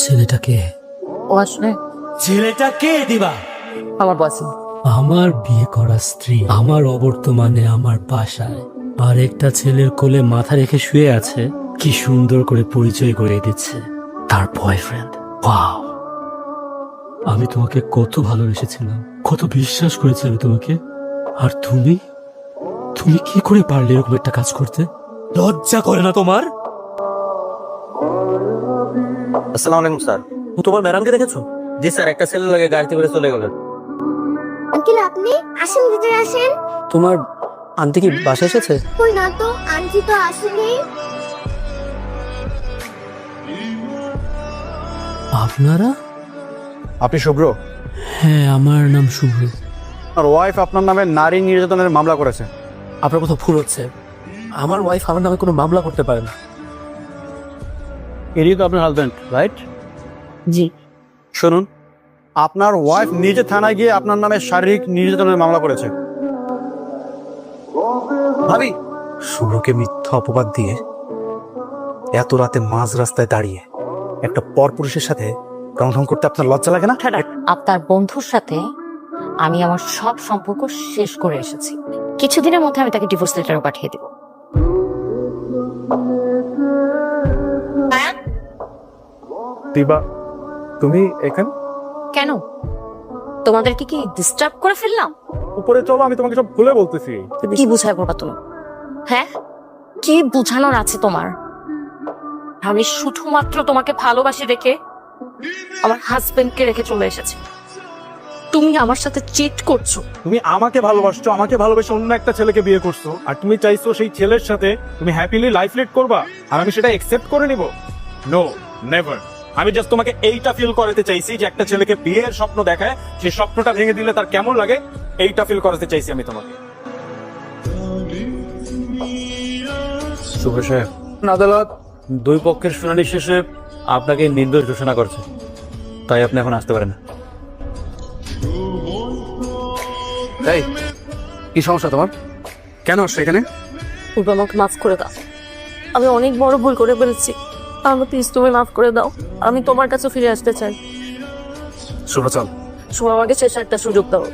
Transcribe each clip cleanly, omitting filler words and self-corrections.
ছেলেটাকে ও আসলে ছেলেটা কে দিবা? আমার বয়ফ্রেন্ড। আমার বিয়ে করা স্ত্রী আমার অবর্তমানে আমার বাসায় আর একটা ছেলের কোলে মাথা রেখে শুয়ে আছে। কি সুন্দর করে পরিচয় করিয়ে দিচ্ছে তার বয়ফ্রেন্ড। ওয়াও, আমি তোমাকে কত ভালোবেসেছিলাম, কত বিশ্বাস করেছিলাম তোমাকে। আর তুমি তুমি কি করে পারলে এরকম একটা কাজ করতে? লজ্জা করে না তোমার? আসসালামু আলাইকুম স্যার। ও তোমার ম্যাডামকে দেখেছো? জি স্যার, একটা ছেলে লাগে গাড়িতে করে চলে গেল। আঙ্কেল আপনি আসেন, ভিতরে আসেন। তোমার আন্টি কি বাসায় এসেছে? কই না তো, আন্টি তো আসেনি। আপনারা? আপনি শুভ্র? হ্যাঁ, আমার নাম শুভ্র। আর ওয়াইফ আপনার নামে নারী নির্যাতনের মামলা করেছে। আপনার কথা ভুল হচ্ছে। আমার ওয়াইফ আমার নামে কোনো মামলা করতে পারে না। ইনি তো আপনার হাজবেন্ড, রাইট? জি। শুনুন, আপনার ওয়াইফ নিজে থানায় গিয়ে আপনার নামে শারীরিক নির্যাতনের মামলা করেছে। ভাবি, শুভ্রকে মিথ্যা অপবাদ দিয়ে এত রাতে মাঝ রাস্তায় দাঁড়িয়ে একটা পরপুরুষের সাথে রং করতে আপনার লজ্জা লাগে না? আপনার বন্ধুর সাথে আমি আমার সব সম্পর্ক শেষ করে এসেছি। কিছুদিনের মধ্যে আমি তাকে ডিভোর্স লেটারও পাঠিয়ে দেব। দিবা, তুমি এখানে? কেন, তোমাদেরকে কি ডিস্টার্ব করে ফেললাম? উপরে চলো, আমি তোমাকে সব খুলে বলতেছি। কি বুঝায় বলবা তুমি? হ্যাঁ, কি বুঝানোর আছে তোমার? আমি শুধুমাত্র তোমাকে ভালোবাসি দেখে আমার হাজবেন্ডকে রেখে চলে এসেছি। তুমি আমার সাথে চিট করছো। তুমি আমাকে ভালোবাসছো, আমাকে ভালোবেসে অন্য একটা ছেলেকে বিয়ে করছো, আর তুমি চাইছো সেই ছেলের সাথে তুমি হ্যাপিলি লাইফ লিড করবা, আর আমি সেটা একসেপ্ট করে নিব? No, never. আমি জাস্ট তোমাকে এইটা ফিল করাতে চাইছি যে একটা ছেলেকে বিয়ের স্বপ্ন দেখায়, সেই স্বপ্নটা ভেঙে দিলে তার কেমন লাগে, এইটা ফিল করাতে চাইছি আমি তোমাকে। শুভ্র সাহেব, আদালত দুই পক্ষের শুনানি শেষে আপনাকে নির্দোষ ঘোষণা করছে, তাই আপনি এখন আসতে পারেন না। এই, কি সমস্যা তোমার? কেন আসছো এখানে? পূর্ব আমাকে মাফ করে দাও, আমি অনেক বড় ভুল করে ফেলেছি। আমাকে প্লিজ তুমি মাফ করে দাও, আমি তোমার কাছে ফিরে আসতে চাই। শুভ্র চল। সময় আমাকে শেষ একটা সুযোগ দাও,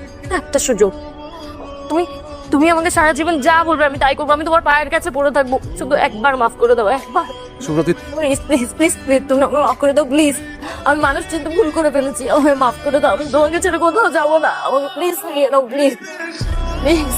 একটা সুযোগ। তুমি তুমি আমাকে সারা জীবন যা বলবে আমি তাই করবো, আমি তোমার পায়ের কাছে পড়ে থাকবো, শুধু একবার মাফ করে দাও, একবার। শুভ্র তুই প্লিজ প্লিজ প্লিজ প্লিজ তুমি আমাকে মাফ করে দাও প্লিজ। আমি মানুষ চিন্তা ভুল করে ফেলেছি, আমাকে মাফ করে দাও। আমি তোমাকে ছেড়ে কোথাও যাবো না, আমাকে প্লিজ নিয়ে নাও প্লিজ প্লিজ।